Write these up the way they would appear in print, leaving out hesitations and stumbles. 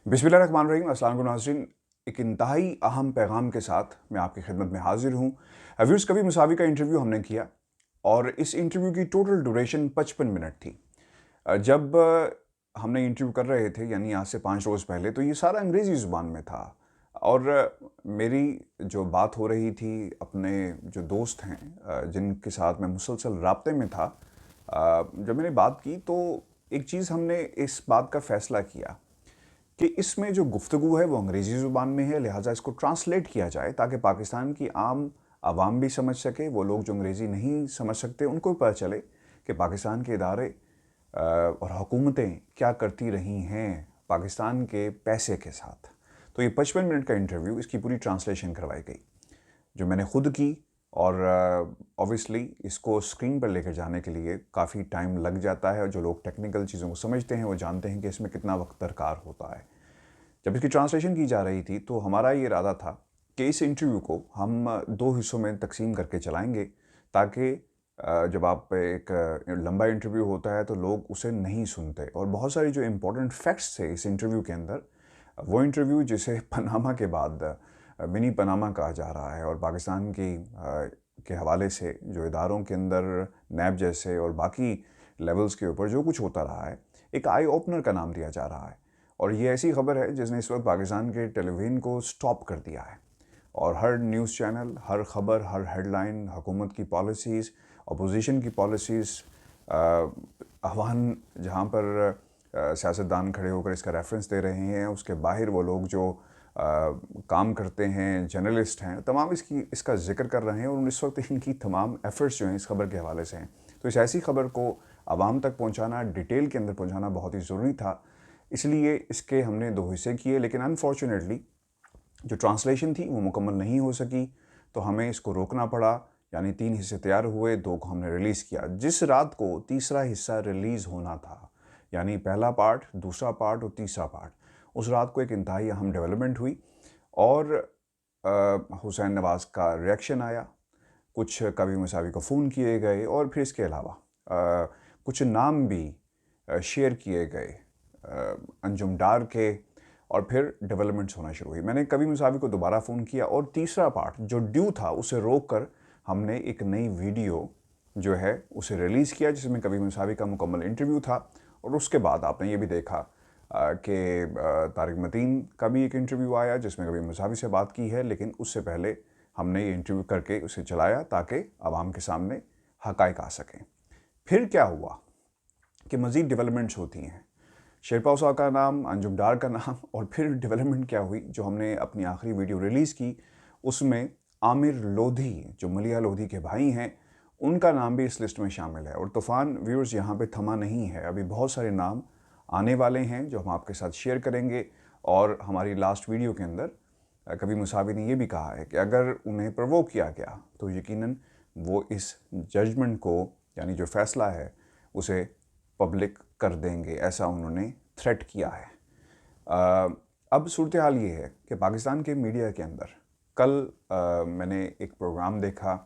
बिस्मिल्लाहिर्रहमानिर्रहीम। अस्सलाम वालेकुम नाज़रीन। एक इंतहाई अहम पैगाम के साथ मैं आपकी खिदमत में हाजिर हूँ। व्यूअर्स, कभी मुसावी का इंटरव्यू हमने किया और इस इंटरव्यू की टोटल ड्यूरेशन 55 मिनट थी। जब हमने इंटरव्यू कर रहे थे, यानी आज से 5 रोज़ पहले, तो ये सारा अंग्रेज़ी ज़ुबान में था और मेरी जो बात हो रही थी अपने जो दोस्त हैं जिनके साथ मैं मुसलसल राब्ते में था, जब मैंने बात की तो एक चीज़ हमने इस बात का फ़ैसला किया कि इसमें जो गुफ्तगू है वो अंग्रेज़ी ज़ुबान में है, लिहाजा इसको ट्रांसलेट किया जाए ताकि पाकिस्तान की आम आवाम भी समझ सके। वो लोग जो अंग्रेज़ी नहीं समझ सकते उनको भी पता चले कि पाकिस्तान के इदारे और हुकूमतें क्या करती रही हैं पाकिस्तान के पैसे के साथ। तो ये 55 मिनट का इंटरव्यू, इसकी पूरी ट्रांसलेशन करवाई गई जो मैंने खुद की। और ऑब्वियसली इसको स्क्रीन पर लेकर जाने के लिए काफ़ी टाइम लग जाता है और जो लोग टेक्निकल चीज़ों को समझते हैं वो जानते हैं कि इसमें कितना वक्त दरकार होता है। जब इसकी ट्रांसलेशन की जा रही थी तो हमारा ये इरादा था कि इस इंटरव्यू को हम 2 हिस्सों में तकसीम करके चलाएंगे ताकि जब आप एक लंबा इंटरव्यू होता है तो लोग उसे नहीं सुनते और बहुत सारी जो इम्पोर्टेंट फैक्ट्स थे इस इंटरव्यू के अंदर, वो इंटरव्यू जिसे पनामा के बाद मिनी पनामा कहा जा रहा है और पाकिस्तान के हवाले से जो इदारों के अंदर नैब जैसे और बाकी लेवल्स के ऊपर जो कुछ होता रहा है, एक आई ओपनर का नाम दिया जा रहा है। और ये ऐसी खबर है जिसने इस वक्त पाकिस्तान के टेलीविज़न को स्टॉप कर दिया है और हर न्यूज़ चैनल, हर खबर, हर हेडलाइन, हुकूमत की पॉलिसीज़, अपोजिशन की पॉलिसीज़, अहवान जहाँ पर सियासतदान खड़े होकर इसका रेफरेंस दे रहे हैं, उसके बाहर वो लोग जो काम करते हैं, जर्नलिस्ट हैं, तमाम इसका जिक्र कर रहे हैं और इस वक्त इनकी तमाम एफ़र्ट्स जो हैं इस खबर के हवाले से हैं। तो इस ऐसी खबर को आवाम तक पहुँचाना, डिटेल के अंदर पहुँचाना बहुत ही ज़रूरी था, इसलिए इसके हमने 2 हिस्से किए। लेकिन अनफॉर्चुनेटली जो ट्रांसलेशन थी वो मुकम्मल नहीं हो सकी तो हमें इसको रोकना पड़ा, यानी 3 हिस्से तैयार हुए, 2 को हमने रिलीज़ किया। जिस रात को तीसरा हिस्सा रिलीज़ होना था, यानी पहला पार्ट, दूसरा पार्ट और तीसरा पार्ट, उस रात को एक इंतहाई अहम डेवलपमेंट हुई और हुसैन नवाज़ का रिएक्शन आया, कुछ कभी मुसावी को फ़ोन किए गए और फिर इसके अलावा कुछ नाम भी शेयर किए गए अंजुम डार के, और फिर डेवलपमेंट्स होना शुरू हुई। मैंने कभी मुसावी को दोबारा फ़ोन किया और तीसरा पार्ट जो ड्यू था उसे रोक कर हमने एक नई वीडियो जो है उसे रिलीज़ किया जिसमें कभी मुसावी का मुकम्मल इंटरव्यू था। और उसके बाद आपने ये भी देखा कि तारिक मतीन का भी एक इंटरव्यू आया जिसमें कभी मुसावी से बात की है, लेकिन उससे पहले हमने ये इंटरव्यू करके उसे चलाया ताकि आवाम के सामने हक़ाइक़ आ सकें। फिर क्या हुआ कि मज़ीद डेवलपमेंट्स होती हैं, शेरपाव साहब का नाम, अंजुम डार का नाम, और फिर डेवलपमेंट क्या हुई जो हमने अपनी आखिरी वीडियो रिलीज़ की उसमें आमिर लोधी जो मलिया लोधी के भाई हैं उनका नाम भी इस लिस्ट में शामिल है। और तूफ़ान व्यूअर्स यहाँ पे थमा नहीं है, अभी बहुत सारे नाम आने वाले हैं जो हम आपके साथ शेयर करेंगे। और हमारी लास्ट वीडियो के अंदर कभी मुसावी ने ये भी कहा है कि अगर उन्हें प्रोवोक किया गया तो यकीनन वो इस जजमेंट को, यानी जो फ़ैसला है, उसे पब्लिक कर देंगे, ऐसा उन्होंने थ्रेट किया है। अब सूरत हाल ये है कि पाकिस्तान के मीडिया के अंदर कल मैंने एक प्रोग्राम देखा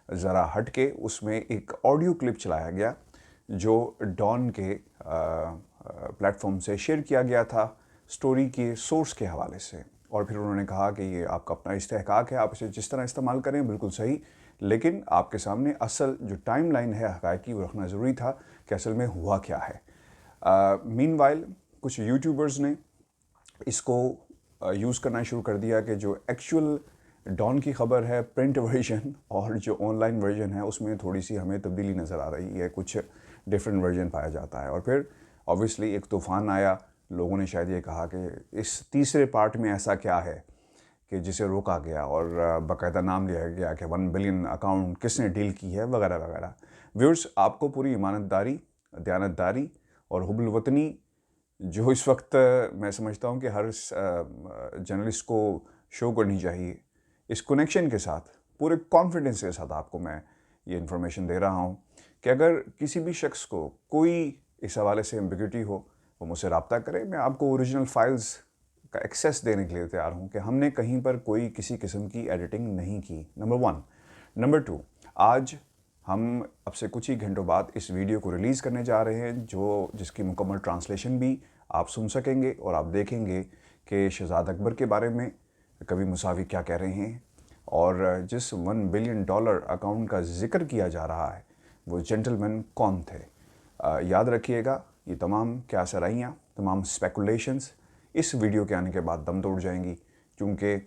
ज़रा हट के, उसमें एक ऑडियो क्लिप चलाया गया जो डॉन के प्लेटफॉर्म से शेयर किया गया था स्टोरी के सोर्स के हवाले से, और फिर उन्होंने कहा कि ये आपका अपना इस्तेहकाक है, आप इसे जिस तरह इस्तेमाल करें बिल्कुल सही, लेकिन आपके सामने असल जो टाइम लाइन है हक़ाइक़ की वो रखना ज़रूरी था कि असल में हुआ क्या है। मीनवाइल कुछ यूट्यूबर्स ने इसको यूज़ करना शुरू कर दिया कि जो एक्चुअल डॉन की ख़बर है प्रिंट वर्जन और जो ऑनलाइन वर्जन है उसमें थोड़ी सी हमें तब्दीली नज़र आ रही है, कुछ डिफरेंट वर्जन पाया जाता है। और फिर ऑब्वियसली एक तूफ़ान आया, लोगों ने शायद ये कहा कि इस तीसरे पार्ट में ऐसा क्या है कि जिसे रोका गया और बाकायदा नाम लिया गया कि 1 बिलियन अकाउंट किसने डील की है वगैरह वगैरह। व्यूअर्स, आपको पूरी ईमानतदारी, दयानतदारी और हुब्बुल वतनी जो इस वक्त मैं समझता हूँ कि हर जर्नलिस्ट को शो करनी चाहिए, इस कनेक्शन के साथ, पूरे कॉन्फिडेंस के साथ आपको मैं ये इन्फॉर्मेशन दे रहा हूँ कि अगर किसी भी शख्स को कोई इस हवाले से एम्बिग्यूटी हो वो मुझसे रब्ता करे। मैं आपको ओरिजिनल फाइल्स का एक्सेस देने के लिए तैयार हूँ कि हमने कहीं पर कोई किसी किस्म की एडिटिंग नहीं की, नंबर 1। नंबर 2, आज हम अब से कुछ ही घंटों बाद इस वीडियो को रिलीज़ करने जा रहे हैं जिसकी मुकम्मल ट्रांसलेशन भी आप सुन सकेंगे और आप देखेंगे کہ شہزاد اکبر کے بارے میں کبھی مساوی کیا کہہ رہے ہیں، اور جس $1 بلین اکاؤنٹ کا ذکر کیا جا رہا ہے وہ جینٹل مین کون تھے۔ یاد رکھیے گا، یہ تمام کیا سرائیاں، تمام اسپیکولیشنز اس ویڈیو کے آنے کے بعد دم توڑ جائیں گی، کیونکہ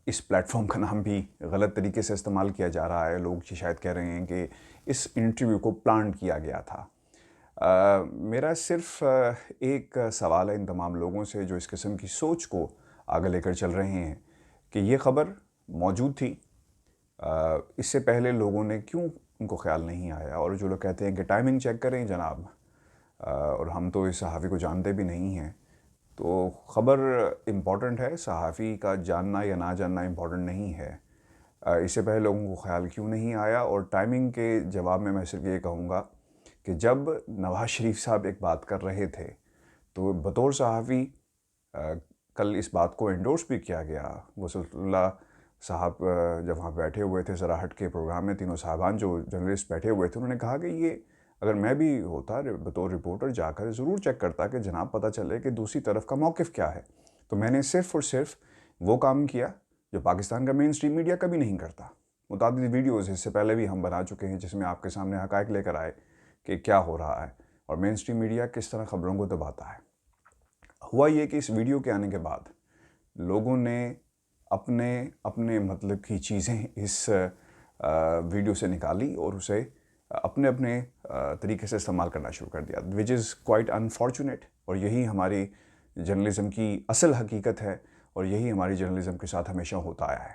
اس پلیٹ فارم کا نام بھی غلط طریقے سے استعمال کیا جا رہا ہے۔ لوگ شاید کہہ رہے ہیں کہ اس انٹرویو کو پلانٹ کیا گیا تھا۔ میرا صرف ایک سوال ہے ان تمام لوگوں سے جو اس قسم کی سوچ کو آگے لے کر چل رہے ہیں کہ یہ خبر موجود تھی، اس سے پہلے لوگوں نے کیوں ان کو خیال نہیں آیا؟ اور جو لوگ کہتے ہیں کہ ٹائمنگ چیک کریں جناب، اور ہم تو اس صحافی کو جانتے بھی نہیں ہیں، تو خبر امپورٹنٹ ہے، صحافی کا جاننا یا نہ جاننا امپورٹنٹ نہیں ہے۔ اس سے پہلے لوگوں کو خیال کیوں نہیں آیا؟ اور ٹائمنگ کے جواب میں صرف یہ کہوں گا کہ جب نواز شریف صاحب ایک بات کر رہے تھے تو بطور صحافی کل اس بات کو انڈورس بھی کیا گیا۔ وصلت اللہ صاحب جب وہاں بیٹھے ہوئے تھے ذرا ہٹ کے پروگرام میں، تینوں صاحبان جو جرنلسٹ بیٹھے ہوئے تھے، انہوں نے کہا کہ یہ اگر میں بھی ہوتا بطور رپورٹر جا کر ضرور چیک کرتا کہ جناب پتہ چلے کہ دوسری طرف کا موقف کیا ہے۔ تو میں نے صرف اور صرف وہ کام کیا جو پاکستان کا مین سٹریم میڈیا کبھی نہیں کرتا۔ متعدد ویڈیوز اس سے پہلے بھی ہم بنا چکے ہیں جس میں آپ کے سامنے حقائق لے کر آئے کہ کیا ہو رہا ہے اور مین سٹریم میڈیا کس طرح خبروں کو دباتا ہے۔ ہوا یہ کہ اس ویڈیو کے آنے کے بعد لوگوں نے اپنے مطلب کی چیزیں اس ویڈیو سے نکالی اور اسے اپنے طریقے سے استعمال کرنا شروع کر دیا، وچ از کوائٹ انفارچونیٹ، اور یہی ہماری جرنلزم کی اصل حقیقت ہے اور یہی ہماری جرنلزم کے ساتھ ہمیشہ ہوتا آیا ہے۔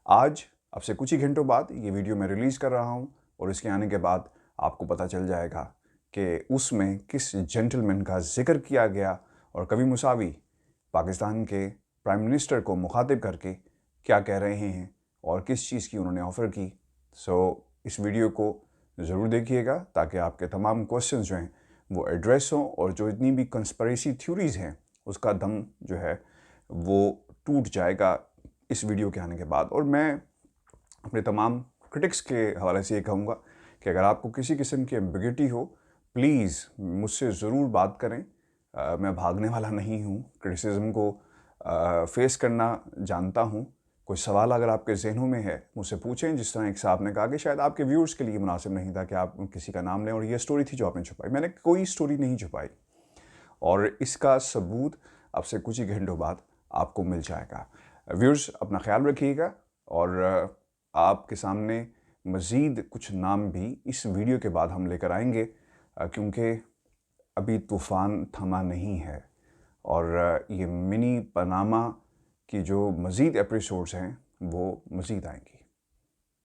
آج اب سے کچھ ہی گھنٹوں بعد یہ ویڈیو میں ریلیز کر رہا ہوں اور اس کے آنے کے بعد آپ کو پتہ چل جائے گا کہ اس میں کس جینٹل مین کا ذکر کیا گیا اور کبھی مساوی پاکستان کے پرائم منسٹر کو مخاطب کر کے کیا کہہ رہے ہیں اور کس چیز کی انہوں نے آفر کی۔ اس ویڈیو کو ضرور دیکھیے گا تاکہ آپ کے تمام کوسچنز جو ہیں وہ ایڈریس ہوں، اور جو اتنی بھی کنسپریسی تھیوریز ہیں اس کا دم جو ہے وہ ٹوٹ جائے گا اس ویڈیو کے آنے کے بعد۔ اور میں اپنے تمام کرٹکس کے حوالے سے یہ کہوں گا کہ اگر آپ کو کسی قسم کی ایمبیگوٹی ہو، پلیز مجھ سے ضرور بات کریں۔ میں بھاگنے والا نہیں ہوں، کرٹیسزم کو فیس کرنا جانتا ہوں۔ کوئی سوال اگر آپ کے ذہنوں میں ہے مجھ سے پوچھیں، جس طرح ایک صاحب نے کہا کہ شاید آپ کے ویورز کے لیے مناسب نہیں تھا کہ آپ کسی کا نام لیں، اور یہ سٹوری تھی جو آپ نے چھپائی۔ میں نے کوئی سٹوری نہیں چھپائی، اور اس کا ثبوت اب سے کچھ ہی گھنٹوں بعد آپ کو مل جائے گا۔ ویورز اپنا خیال رکھیے گا، اور آپ کے سامنے مزید کچھ نام بھی اس ویڈیو کے بعد ہم لے کر آئیں گے، کیونکہ ابھی طوفان تھما نہیں ہے، اور یہ منی پاناما کی جو مزید ایپیسوڈز ہیں وہ مزید آئیں گی۔